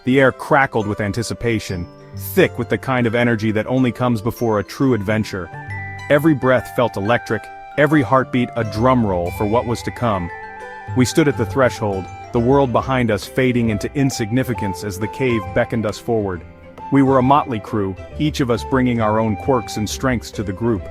The air crackled with anticipation, thick with the kind of energy that only comes before a true adventure. Every breath felt electric, every heartbeat a drum roll for what was to come. We stood at the threshold, the world behind us fading into insignificance as the cave beckoned us forward. We were a motley crew, each of us bringing our own quirks and strengths to the group.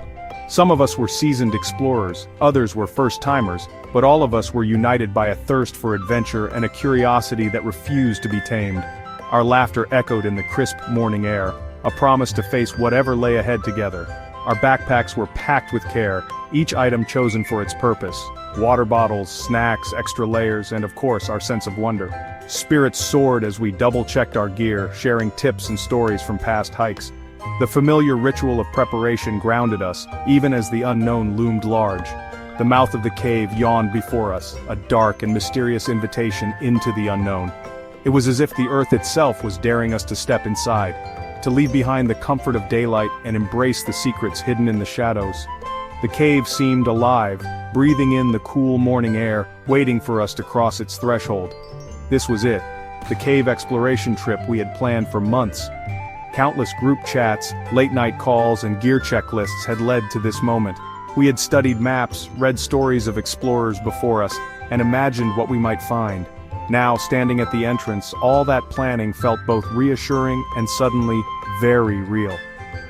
Some of us were seasoned explorers, others were first-timers, but all of us were united by a thirst for adventure and a curiosity that refused to be tamed. Our laughter echoed in the crisp morning air, a promise to face whatever lay ahead together. Our backpacks were packed with care, each item chosen for its purpose. Water bottles, snacks, extra layers, and of course our sense of wonder. Spirits soared as we double-checked our gear, sharing tips and stories from past hikes. The familiar ritual of preparation grounded us, even as the unknown loomed large. The mouth of the cave yawned before us, a dark and mysterious invitation into the unknown. It was as if the earth itself was daring us to step inside, to leave behind the comfort of daylight and embrace the secrets hidden in the shadows. The cave seemed alive, breathing in the cool morning air, waiting for us to cross its threshold. This was it, the cave exploration trip we had planned for months. Countless group chats, late-night calls, and gear checklists had led to this moment. We had studied maps, read stories of explorers before us, and imagined what we might find. Now, standing at the entrance, all that planning felt both reassuring and suddenly very real.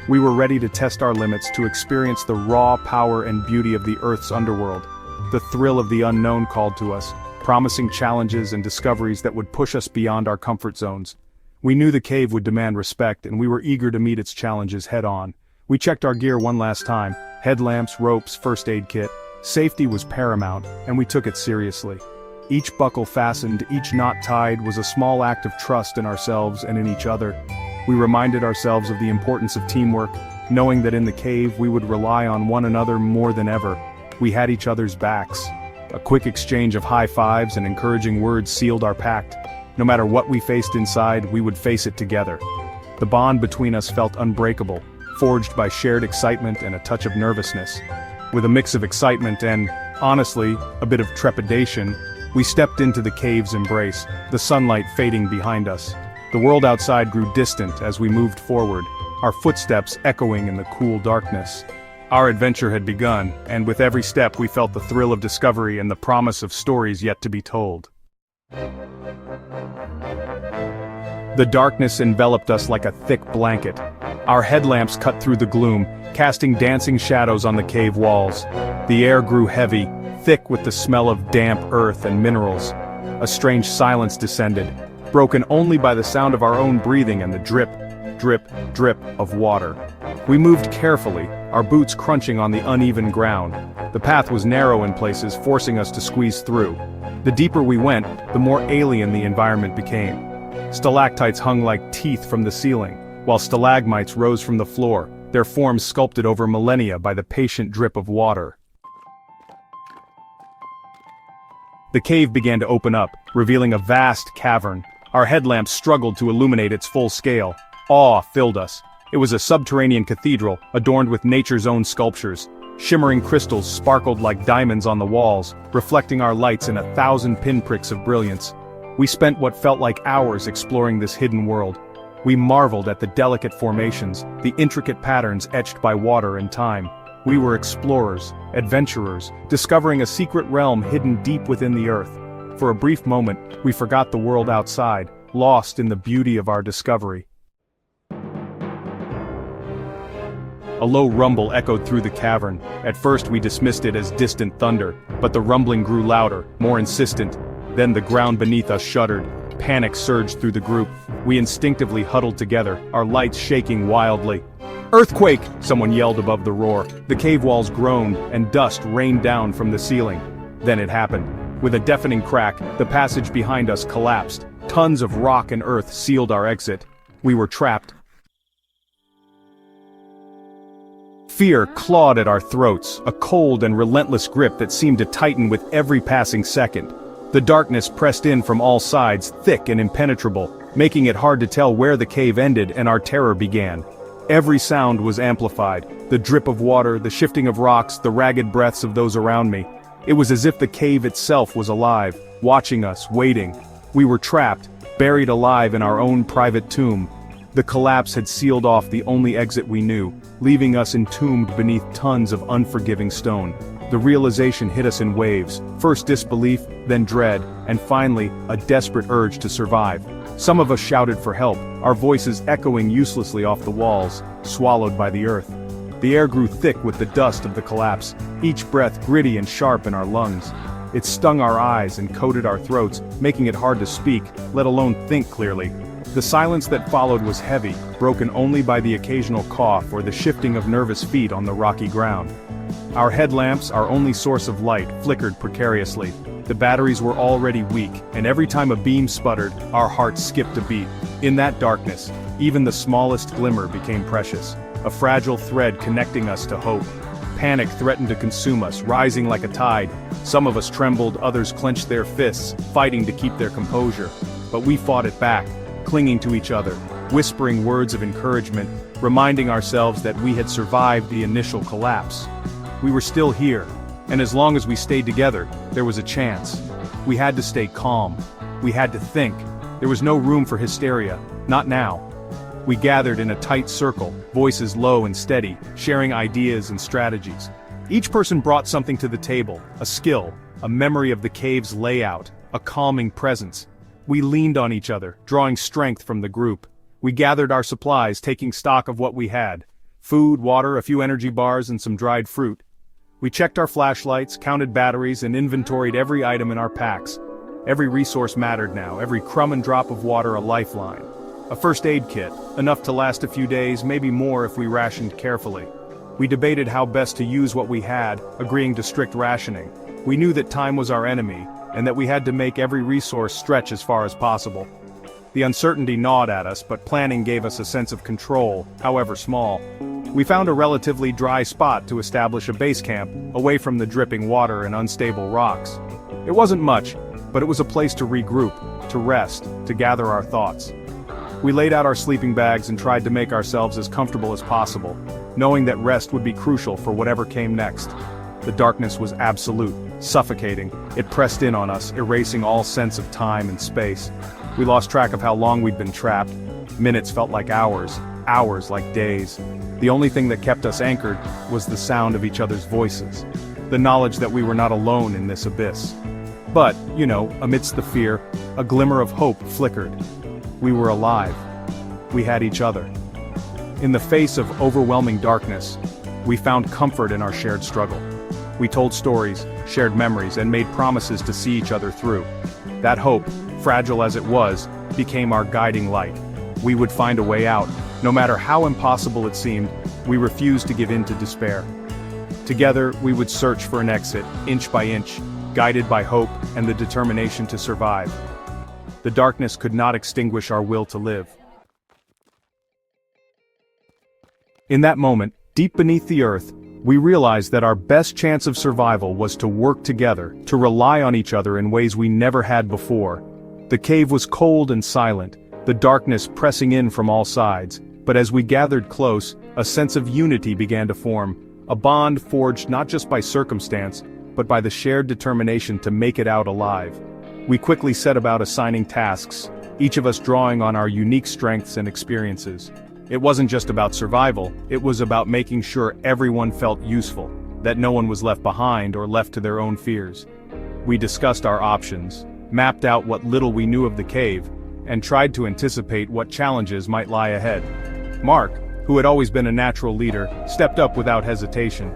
We were ready to test our limits, to experience the raw power and beauty of the Earth's underworld. The thrill of the unknown called to us, promising challenges and discoveries that would push us beyond our comfort zones. We knew the cave would demand respect, and we were eager to meet its challenges head-on. We checked our gear one last time: headlamps, ropes, first aid kit. Safety was paramount, and we took it seriously. Each buckle fastened, each knot tied, was a small act of trust in ourselves and in each other. We reminded ourselves of the importance of teamwork, knowing that in the cave we would rely on one another more than ever. We had each other's backs. A quick exchange of high fives and encouraging words sealed our pact. No matter what we faced inside, we would face it together. The bond between us felt unbreakable, forged by shared excitement and a touch of nervousness. With a mix of excitement and, honestly, a bit of trepidation, we stepped into the cave's embrace, the sunlight fading behind us. The world outside grew distant as we moved forward, our footsteps echoing in the cool darkness. Our adventure had begun, and with every step we felt the thrill of discovery and the promise of stories yet to be told. The darkness enveloped us like a thick blanket. Our headlamps cut through the gloom, casting dancing shadows on the cave walls. The air grew heavy, thick with the smell of damp earth and minerals. A strange silence descended, broken only by the sound of our own breathing and the drip, drip, drip of water. We moved carefully, our boots crunching on the uneven ground. The path was narrow in places, forcing us to squeeze through. The deeper we went, the more alien the environment became. Stalactites hung like teeth from the ceiling, while stalagmites rose from the floor, their forms sculpted over millennia by the patient drip of water. The cave began to open up, revealing a vast cavern. Our headlamps struggled to illuminate its full scale. Awe filled us. It was a subterranean cathedral, adorned with nature's own sculptures. Shimmering crystals sparkled like diamonds on the walls, reflecting our lights in 1,000 pinpricks of brilliance. We spent what felt like hours exploring this hidden world. We marveled at the delicate formations, the intricate patterns etched by water and time. We were explorers, adventurers, discovering a secret realm hidden deep within the earth. For a brief moment, we forgot the world outside, lost in the beauty of our discovery. A low rumble echoed through the cavern. At first we dismissed it as distant thunder, but the rumbling grew louder, more insistent. Then the ground beneath us shuddered. Panic surged through the group. We instinctively huddled together, our lights shaking wildly. "Earthquake!" someone yelled above the roar. The cave walls groaned, and dust rained down from the ceiling. Then it happened. With a deafening crack, the passage behind us collapsed. Tons of rock and earth sealed our exit. We were trapped. Fear clawed at our throats, a cold and relentless grip that seemed to tighten with every passing second. The darkness pressed in from all sides, thick and impenetrable, making it hard to tell where the cave ended and our terror began. Every sound was amplified, the drip of water, the shifting of rocks, the ragged breaths of those around me. It was as if the cave itself was alive, watching us, waiting. We were trapped, buried alive in our own private tomb. The collapse had sealed off the only exit we knew, leaving us entombed beneath tons of unforgiving stone. The realization hit us in waves, first disbelief, then dread, and finally, a desperate urge to survive. Some of us shouted for help, our voices echoing uselessly off the walls, swallowed by the earth. The air grew thick with the dust of the collapse, each breath gritty and sharp in our lungs. It stung our eyes and coated our throats, making it hard to speak, let alone think clearly. The silence that followed was heavy, broken only by the occasional cough or the shifting of nervous feet on the rocky ground. Our headlamps, our only source of light, flickered precariously. The batteries were already weak, and every time a beam sputtered, our hearts skipped a beat. In that darkness, even the smallest glimmer became precious, a fragile thread connecting us to hope. Panic threatened to consume us, rising like a tide. Some of us trembled, others clenched their fists, fighting to keep their composure. But we fought it back, clinging to each other, whispering words of encouragement, reminding ourselves that we had survived the initial collapse. We were still here, and as long as we stayed together, there was a chance. We had to stay calm. We had to think. There was no room for hysteria, not now. We gathered in a tight circle, voices low and steady, sharing ideas and strategies. Each person brought something to the table, a skill, a memory of the cave's layout, a calming presence. We leaned on each other, drawing strength from the group. We gathered our supplies, taking stock of what we had. Food, water, a few energy bars, and some dried fruit. We checked our flashlights, counted batteries, and inventoried every item in our packs. Every resource mattered now, every crumb and drop of water a lifeline. A first aid kit, enough to last a few days, maybe more if we rationed carefully. We debated how best to use what we had, agreeing to strict rationing. We knew that time was our enemy, and that we had to make every resource stretch as far as possible. The uncertainty gnawed at us, but planning gave us a sense of control, however small. We found a relatively dry spot to establish a base camp, away from the dripping water and unstable rocks. It wasn't much, but it was a place to regroup, to rest, to gather our thoughts. We laid out our sleeping bags and tried to make ourselves as comfortable as possible, knowing that rest would be crucial for whatever came next. The darkness was absolute, suffocating. It pressed in on us, erasing all sense of time and space. We lost track of how long we'd been trapped. Minutes felt like hours, hours like days. The only thing that kept us anchored was the sound of each other's voices, the knowledge that we were not alone in this abyss. But, amidst the fear, a glimmer of hope flickered. We were alive. We had each other. In the face of overwhelming darkness, we found comfort in our shared struggle. We told stories, shared memories, and made promises to see each other through. That hope, fragile as it was, became our guiding light. We would find a way out. No matter how impossible it seemed, we refused to give in to despair. Together, we would search for an exit, inch by inch, guided by hope and the determination to survive. The darkness could not extinguish our will to live. In that moment, deep beneath the earth, we realized that our best chance of survival was to work together, to rely on each other in ways we never had before. The cave was cold and silent, the darkness pressing in from all sides, but as we gathered close, a sense of unity began to form, a bond forged not just by circumstance, but by the shared determination to make it out alive. We quickly set about assigning tasks, each of us drawing on our unique strengths and experiences. It wasn't just about survival, it was about making sure everyone felt useful, that no one was left behind or left to their own fears. We discussed our options, mapped out what little we knew of the cave, and tried to anticipate what challenges might lie ahead. Mark, who had always been a natural leader, stepped up without hesitation.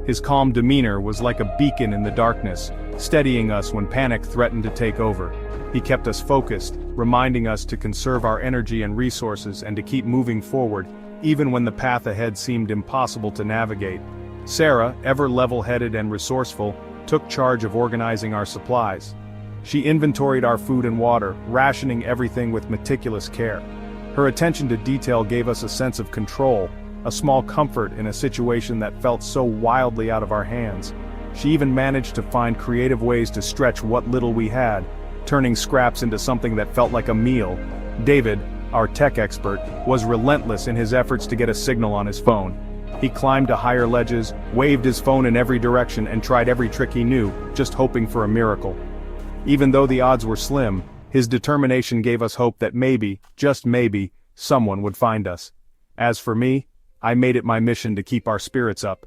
His calm demeanor was like a beacon in the darkness, steadying us when panic threatened to take over. He kept us focused, reminding us to conserve our energy and resources and to keep moving forward, even when the path ahead seemed impossible to navigate. Sarah, ever level-headed and resourceful, took charge of organizing our supplies. She inventoried our food and water, rationing everything with meticulous care. Her attention to detail gave us a sense of control, a small comfort in a situation that felt so wildly out of our hands. She even managed to find creative ways to stretch what little we had, turning scraps into something that felt like a meal. David, our tech expert, was relentless in his efforts to get a signal on his phone. He climbed to higher ledges, waved his phone in every direction and tried every trick he knew, just hoping for a miracle. Even though the odds were slim, His determination gave us hope that maybe, just maybe, someone would find us. As for me, I made it my mission to keep our spirits up.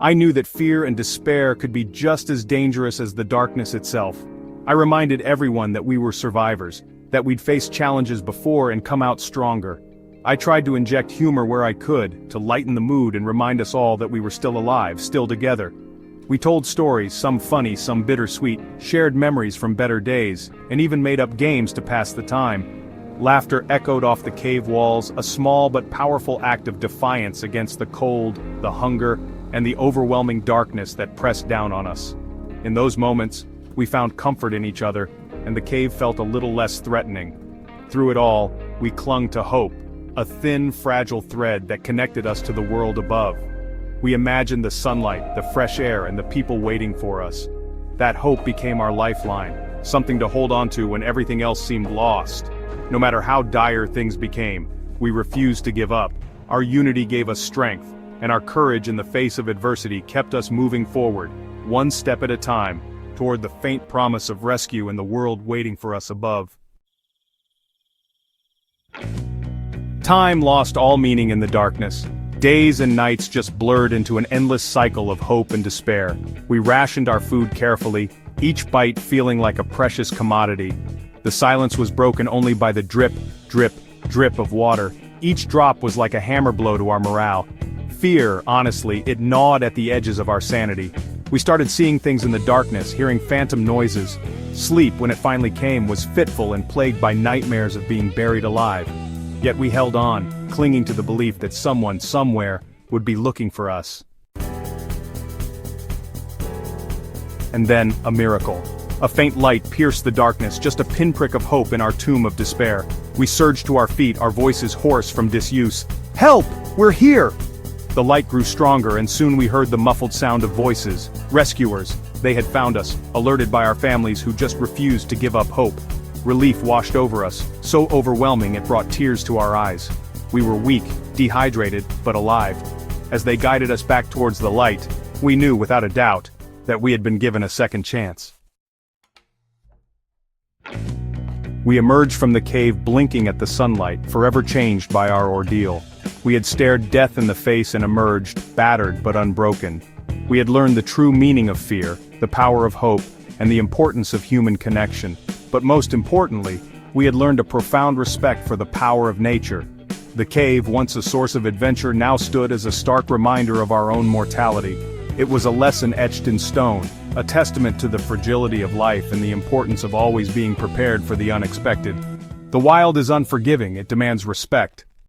I knew that fear and despair could be just as dangerous as the darkness itself. I reminded everyone that we were survivors, that we'd faced challenges before and come out stronger. I tried to inject humor where I could, to lighten the mood and remind us all that we were still alive, still together. We told stories, some funny, some bittersweet, shared memories from better days, and even made up games to pass the time. Laughter echoed off the cave walls, a small but powerful act of defiance against the cold, the hunger, and the overwhelming darkness that pressed down on us. In those moments, we found comfort in each other, and the cave felt a little less threatening. Through it all, we clung to hope, a thin, fragile thread that connected us to the world above. We imagined the sunlight, the fresh air, and the people waiting for us. That hope became our lifeline, something to hold on to when everything else seemed lost. No matter how dire things became, we refused to give up. Our unity gave us strength, and our courage in the face of adversity kept us moving forward, one step at a time, toward the faint promise of rescue and the world waiting for us above. Time lost all meaning in the darkness. Days and nights just blurred into an endless cycle of hope and despair. We rationed our food carefully, each bite feeling like a precious commodity. The silence was broken only by the drip, drip, drip of water. Each drop was like a hammer blow to our morale. Fear, honestly, it gnawed at the edges of our sanity. We started seeing things in the darkness, hearing phantom noises. Sleep, when it finally came, was fitful and plagued by nightmares of being buried alive. Yet we held on, clinging to the belief that someone, somewhere, would be looking for us. And then, a miracle. A faint light pierced the darkness, just a pinprick of hope in our tomb of despair. We surged to our feet, our voices hoarse from disuse. "Help! We're here!" The light grew stronger, and soon we heard the muffled sound of voices. Rescuers. They had found us, alerted by our families who just refused to give up hope. Relief washed over us, so overwhelming it brought tears to our eyes. We were weak, dehydrated, but alive. As they guided us back towards the light, we knew without a doubt that we had been given a second chance. We emerged from the cave blinking at the sunlight, forever changed by our ordeal. We had stared death in the face and emerged, battered but unbroken. We had learned the true meaning of fear, the power of hope, and the importance of human connection. But most importantly, we had learned a profound respect for the power of nature. The cave, once a source of adventure, now stood as a stark reminder of our own mortality. It was a lesson etched in stone, a testament to the fragility of life and the importance of always being prepared for the unexpected. The wild is unforgiving, it demands respect.